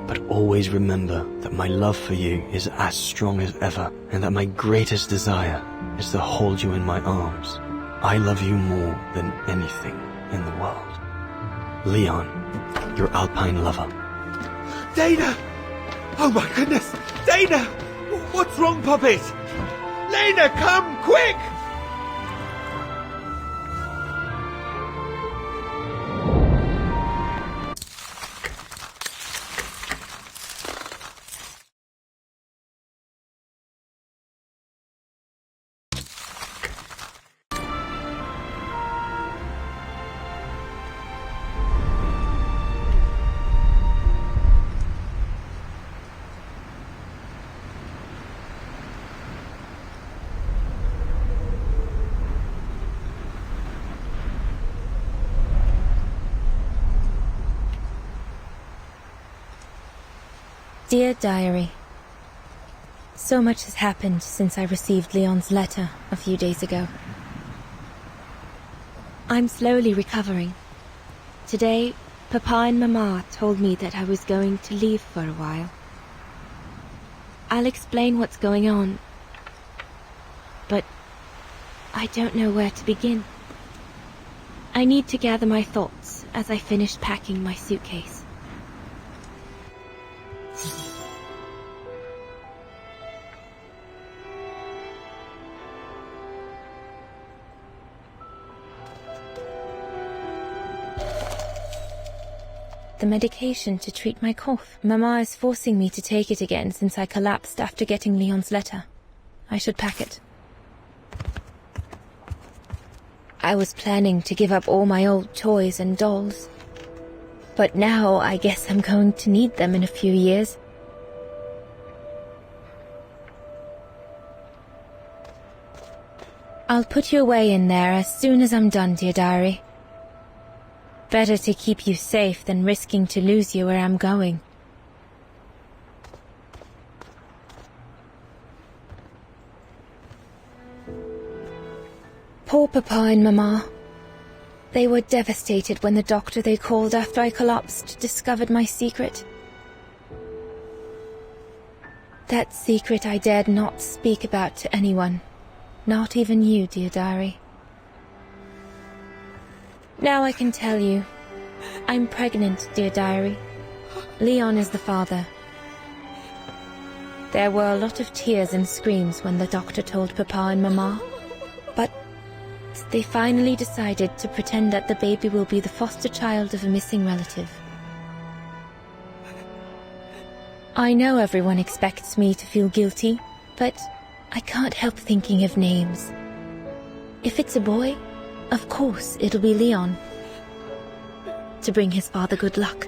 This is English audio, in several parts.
But always remember that my love for you is as strong as ever, and that my greatest desire is to hold you in my arms. I love you more than anything in the world. Leon, your Alpine lover. Dana! Oh my goodness! Dana! What's wrong, Puppet? Lena, come, quick! Dear Diary, so much has happened since I received Leon's letter a few days ago. I'm slowly recovering. Today, Papa and Mama told me that I was going to leave for a while. I'll explain what's going on, but I don't know where to begin. I need to gather my thoughts as I finish packing my suitcase. The medication to treat my cough. Mama is forcing me to take it again since I collapsed after getting Leon's letter. I should pack it. I was planning to give up all my old toys and dolls. But now I guess I'm going to need them in a few years. I'll put you away in there as soon as I'm done, dear diary. Better to keep you safe than risking to lose you where I'm going. Poor Papa and Mama. They were devastated when the doctor they called after I collapsed discovered my secret. That secret I dared not speak about to anyone, not even you, dear diary. Now I can tell you. I'm pregnant, dear diary. Leon is the father. There were a lot of tears and screams when the doctor told Papa and Mama, but they finally decided to pretend that the baby will be the foster child of a missing relative. I know everyone expects me to feel guilty, but I can't help thinking of names. If it's a boy, of course it'll be Leon, to bring his father good luck.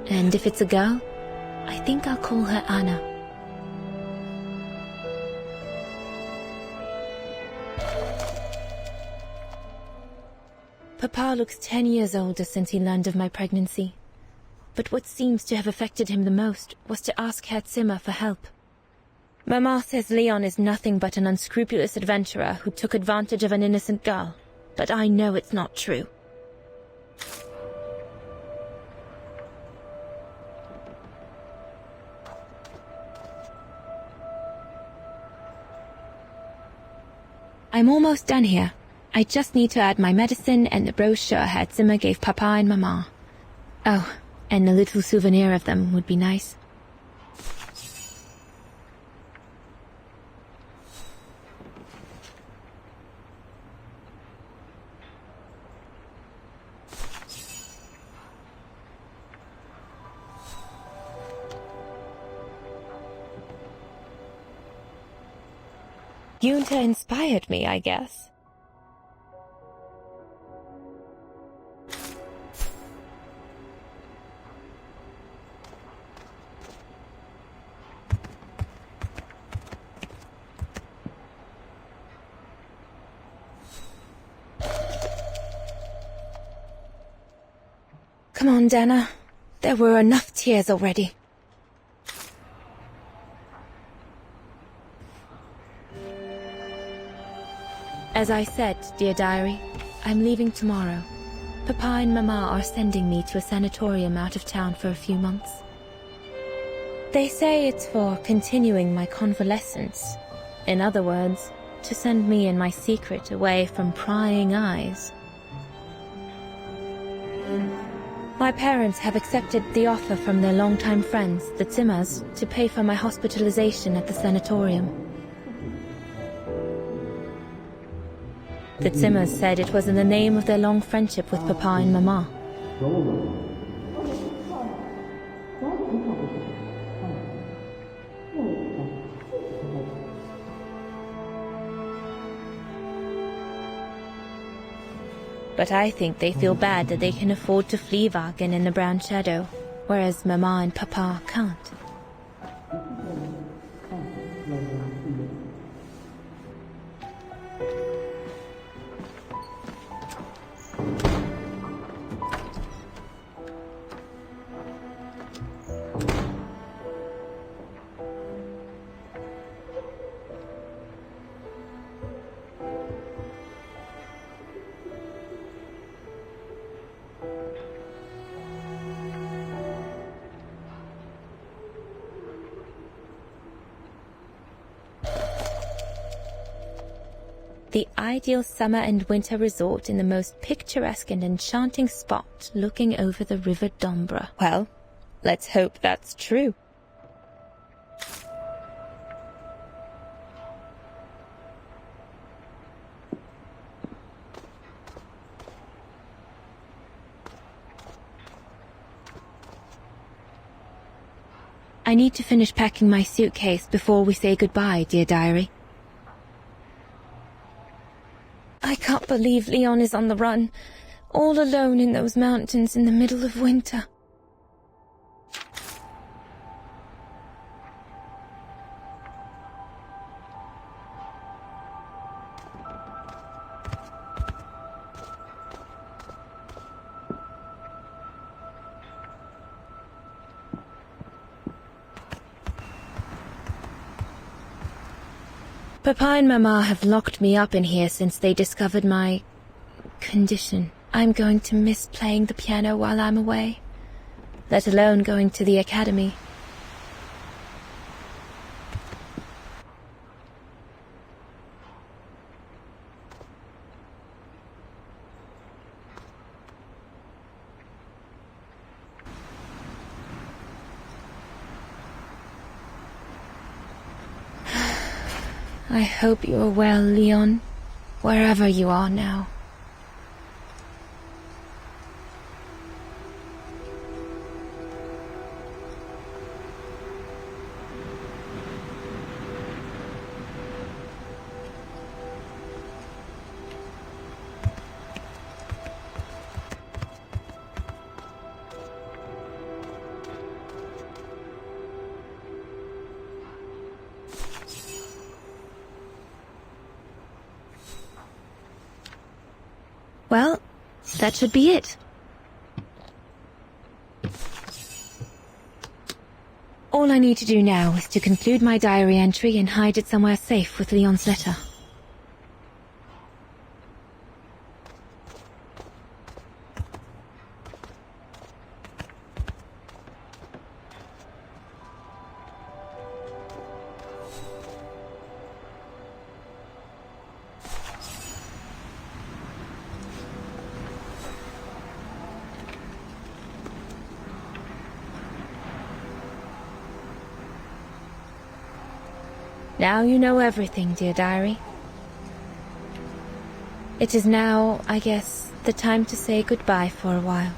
And if it's a girl, I think I'll call her Anna. Papa looks 10 years older since he learned of my pregnancy. But what seems to have affected him the most was to ask Herr Zimmer for help. Mama says Leon is nothing but an unscrupulous adventurer who took advantage of an innocent girl. But I know it's not true. I'm almost done here. I just need to add my medicine and the brochure Herr Zimmer gave Papa and Mama. Oh, and a little souvenir of them would be nice. Gunther inspired me, I guess. Come on, Dana. There were enough tears already. As I said, dear diary, I'm leaving tomorrow. Papa and Mama are sending me to a sanatorium out of town for a few months. They say it's for continuing my convalescence. In other words, to send me and my secret away from prying eyes. My parents have accepted the offer from their longtime friends, the Zimmers, to pay for my hospitalization at the sanatorium. The Zimmers said it was in the name of their long friendship with Papa and Mama. But I think they feel bad that they can afford to flee Wagen in the Brown Shadow, whereas Mama and Papa can't. The ideal summer and winter resort in the most picturesque and enchanting spot looking over the River Dombra. Well, let's hope that's true. I need to finish packing my suitcase before we say goodbye, dear diary. I can't believe Leon is on the run, all alone in those mountains in the middle of winter. Papa and Mama have locked me up in here since they discovered my condition. I'm going to miss playing the piano while I'm away, let alone going to the academy. I hope you are well, Leon, wherever you are now. Well, that should be it. All I need to do now is to conclude my diary entry and hide it somewhere safe with Leon's letter. Now you know everything, dear diary. It is now, I guess, the time to say goodbye for a while.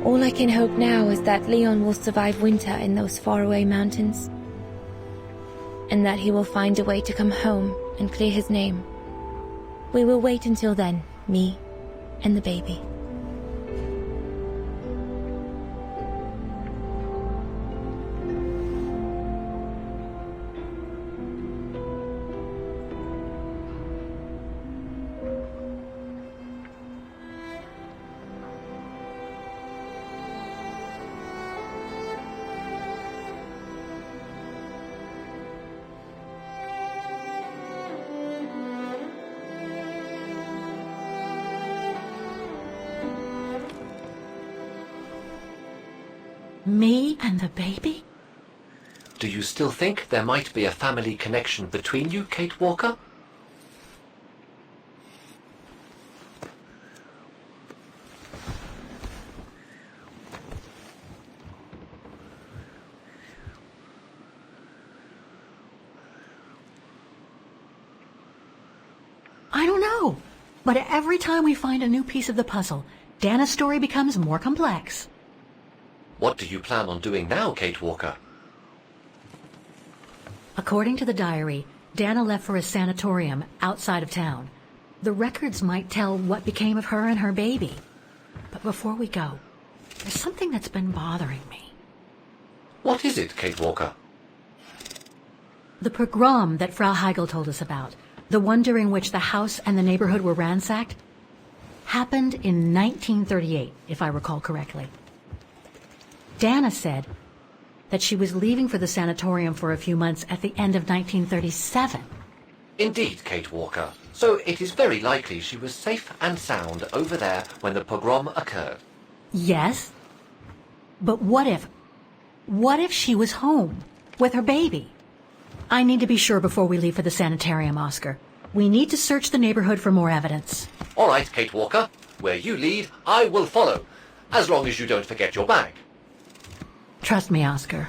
All I can hope now is that Leon will survive winter in those faraway mountains. and that he will find a way to come home and clear his name. We will wait until then, me and the baby. Me and the baby? Do you still think there might be a family connection between you, Kate Walker? I don't know. But every time we find a new piece of the puzzle, Dana's story becomes more complex. What do you plan on doing now, Kate Walker? According to the diary, Dana left for a sanatorium outside of town. The records might tell what became of her and her baby. But before we go, there's something that's been bothering me. What is it, Kate Walker? The pogrom that Frau Heigl told us about, the one during which the house and the neighborhood were ransacked, happened in 1938, if I recall correctly. Dana said that she was leaving for the sanatorium for a few months at the end of 1937. Indeed, Kate Walker. So it is very likely she was safe and sound over there when the pogrom occurred. Yes. But what if she was home with her baby? I need to be sure before we leave for the sanitarium, Oscar. We need to search the neighborhood for more evidence. All right, Kate Walker. Where you lead, I will follow. As long as you don't forget your bag. Trust me, Oscar.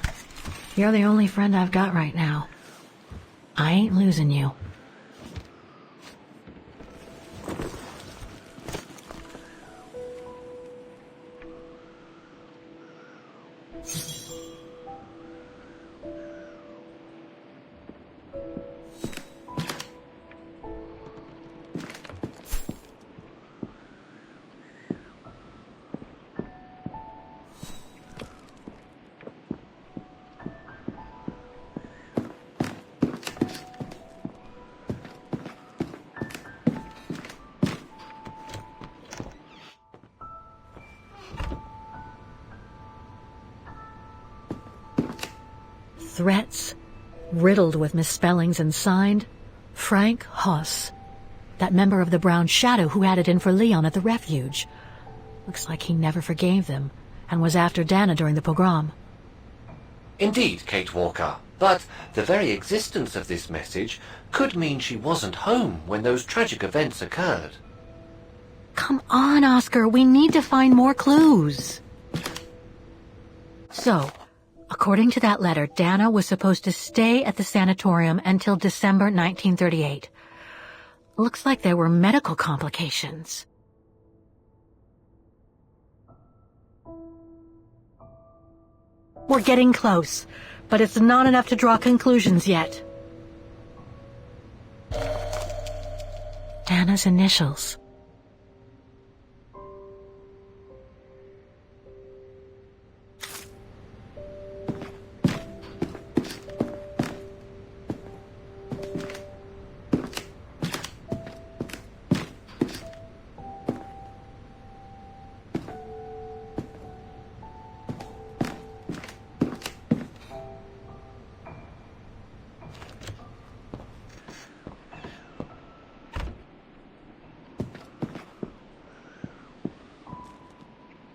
You're the only friend I've got right now. I ain't losing you. Threats, riddled with misspellings and signed, Frank Hoss, that member of the Brown Shadow who had it in for Leon at the refuge. Looks like he never forgave them and was after Dana during the pogrom. Indeed, Kate Walker. But the very existence of this message could mean she wasn't home when those tragic events occurred. Come on, Oscar, we need to find more clues. So, according to that letter, Dana was supposed to stay at the sanatorium until December 1938. Looks like there were medical complications. We're getting close, but it's not enough to draw conclusions yet. Dana's initials.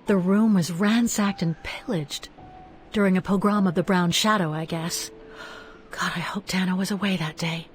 The room was ransacked and pillaged during a pogrom of the Brown Shadow, I guess. God, I hope Dana was away that day.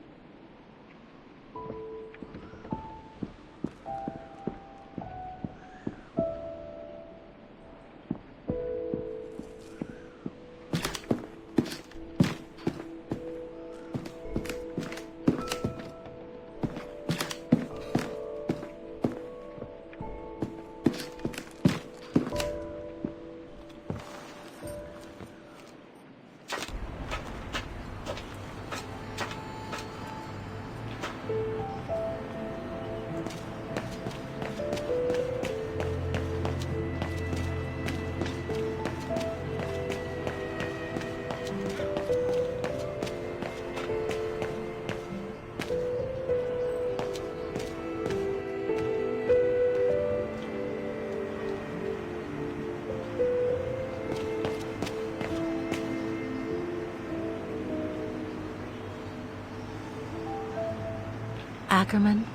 Ackerman,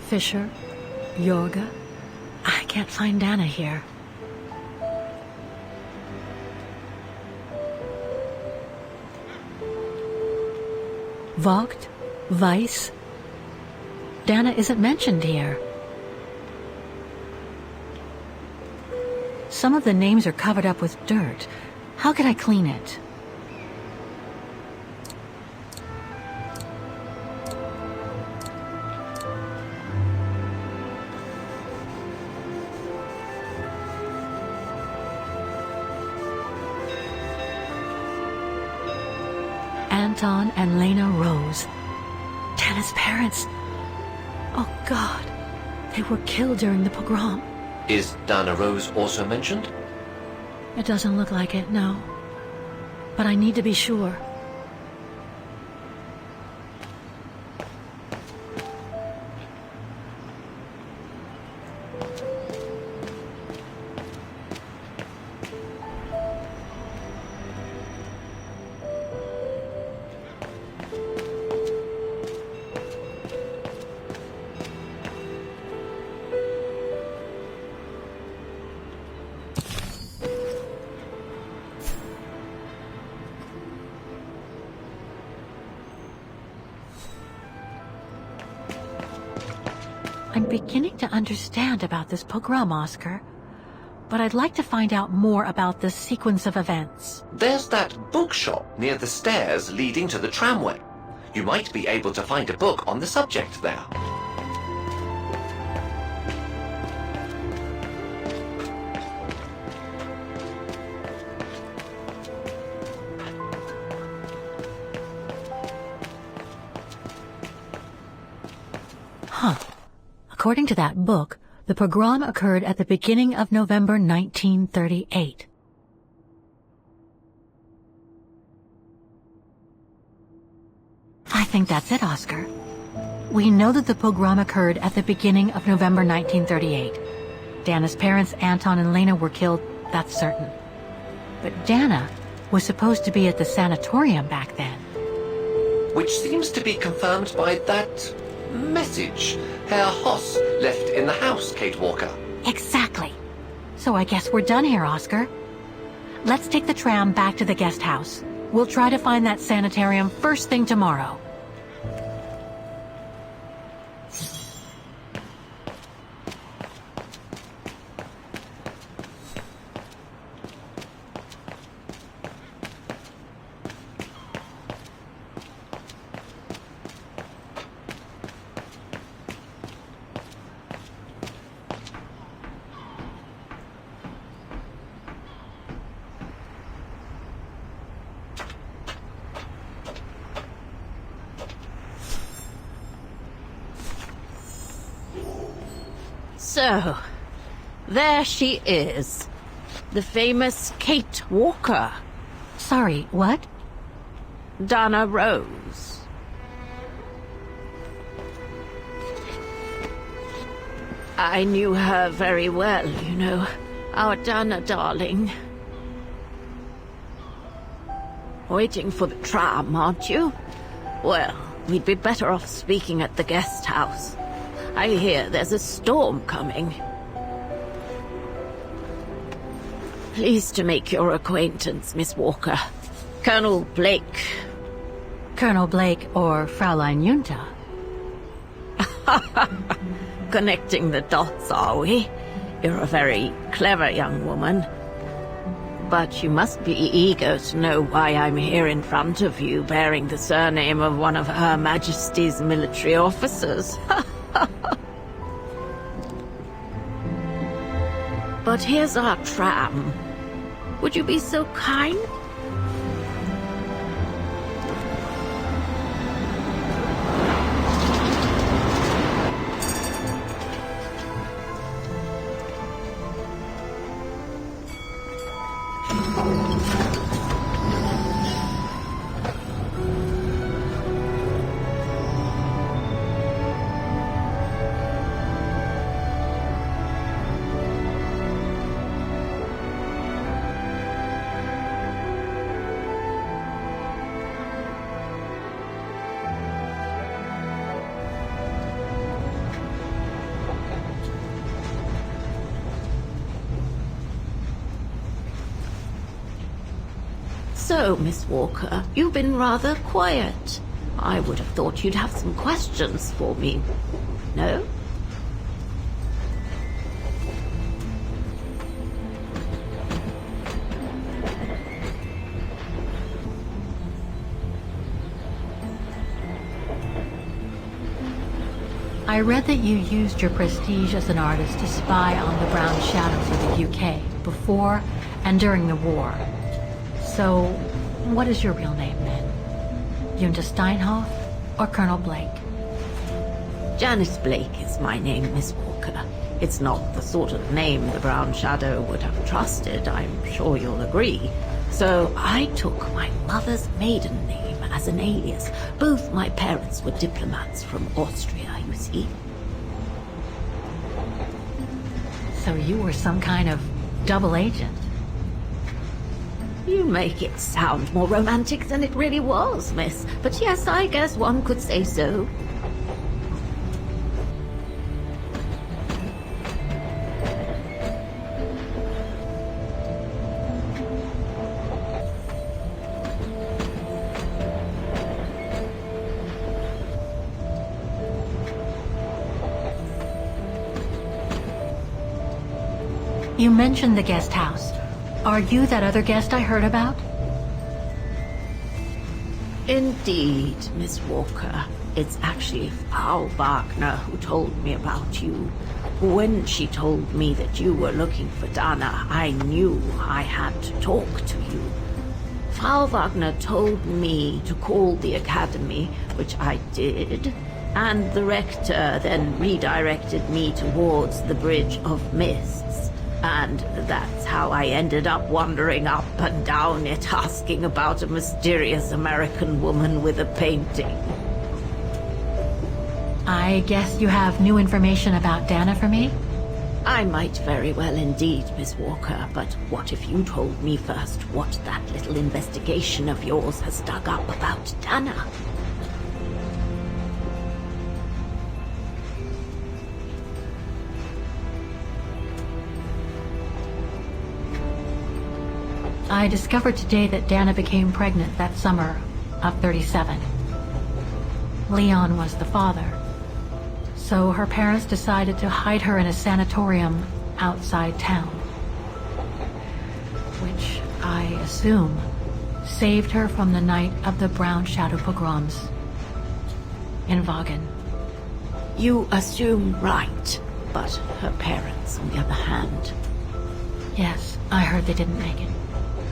Fisher, Yorga. I can't find Dana here. Vogt, Weiss. Dana isn't mentioned here. Some of the names are covered up with dirt. How can I clean it? Anton and Lena Rose. Dana's parents. Oh, God. They were killed during the pogrom. Is Dana Rose also mentioned? It doesn't look like it, no. But I need to be sure. I'm beginning to understand about this pogrom, Oscar. But I'd like to find out more about this sequence of events. There's that bookshop near the stairs leading to the tramway. You might be able to find a book on the subject there. Huh. According to that book, the pogrom occurred at the beginning of November 1938. I think that's it, Oscar. We know that the pogrom occurred at the beginning of November 1938. Dana's parents, Anton and Lena, were killed, that's certain. But Dana was supposed to be at the sanatorium back then. Which seems to be confirmed by that message Herr Hoss left in the house, Kate Walker. Exactly. So I guess we're done here, Oscar. Let's take the tram back to the guest house. We'll try to find that sanitarium first thing tomorrow. So, there she is. The famous Kate Walker. Sorry, what? Dana Rose. I knew her very well, you know. Our Dana darling. Waiting for the tram, aren't you? Well, we'd be better off speaking at the guest house. I hear there's a storm coming. Pleased to make your acquaintance, Miss Walker. Colonel Blake. Colonel Blake or Fraulein Junta? Connecting the dots, are we? You're a very clever young woman. But you must be eager to know why I'm here in front of you, bearing the surname of one of Her Majesty's military officers. But here's our tram. Would you be so kind? So, Miss Walker, you've been rather quiet. I would have thought you'd have some questions for me. No? I read that you used your prestige as an artist to spy on the Brown Shadow for the UK before and during the war. So, what is your real name then? Junta Steinhoff or Colonel Blake? Janice Blake is my name, Miss Walker. It's not the sort of name the Brown Shadow would have trusted, I'm sure you'll agree. So I took my mother's maiden name as an alias. Both my parents were diplomats from Austria, you see. So you were some kind of double agent. You make it sound more romantic than it really was, miss. But yes, I guess one could say so. You mentioned the guest house. Are you that other guest I heard about? Indeed, Miss Walker. It's actually Frau Wagner who told me about you. When she told me that you were looking for Dana, I knew I had to talk to you. Frau Wagner told me to call the academy, which I did, and the rector then redirected me towards the Bridge of Mists. And that's how I ended up wandering up and down it, asking about a mysterious American woman with a painting. I guess you have new information about Dana for me? I might very well indeed, Miss Walker, but what if you told me first what that little investigation of yours has dug up about Dana? I discovered today that Dana became pregnant that summer of 37. Leon was the father. So her parents decided to hide her in a sanatorium outside town. Which, I assume, saved her from the night of the Brown Shadow pogroms in Vagen. You assume right, but her parents, on the other hand, Yes, I heard they didn't make it.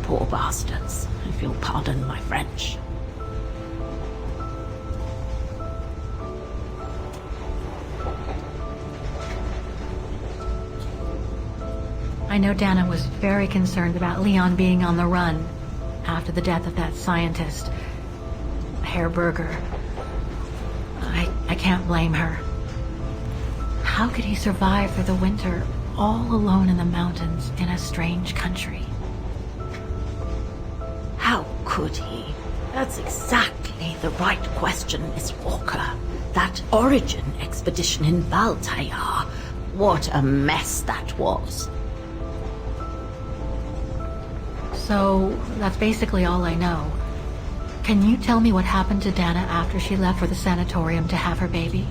poor bastards, if you'll pardon my French. I know Dana was very concerned about Leon being on the run after the death of that scientist, Herr Berger. I can't blame her. How could he survive through the winter all alone in the mountains in a strange country? How could he? That's exactly the right question, Miss Walker. That origin expedition in Valtayar. What a mess that was. So, that's basically all I know. Can you tell me what happened to Dana after she left for the sanatorium to have her baby?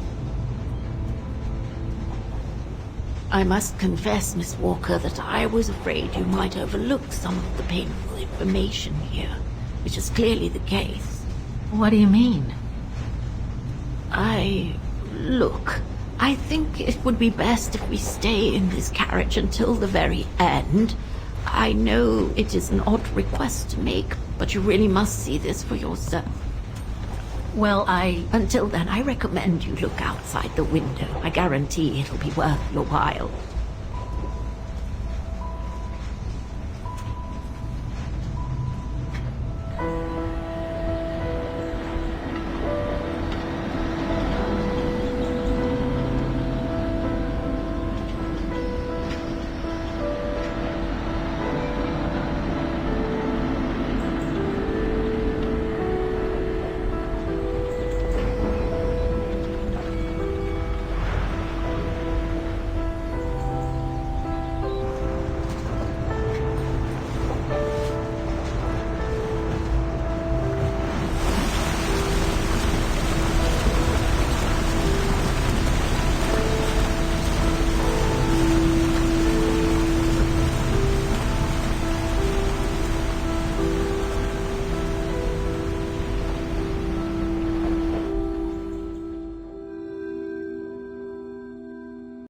I must confess, Miss Walker, that I was afraid you might overlook some of the painful information here, which is clearly the case. What do you mean? Look, I think it would be best if we stay in this carriage until the very end. I know it is an odd request to make, but you really must see this for yourself. Well, Until then, I recommend you look outside the window. I guarantee it'll be worth your while.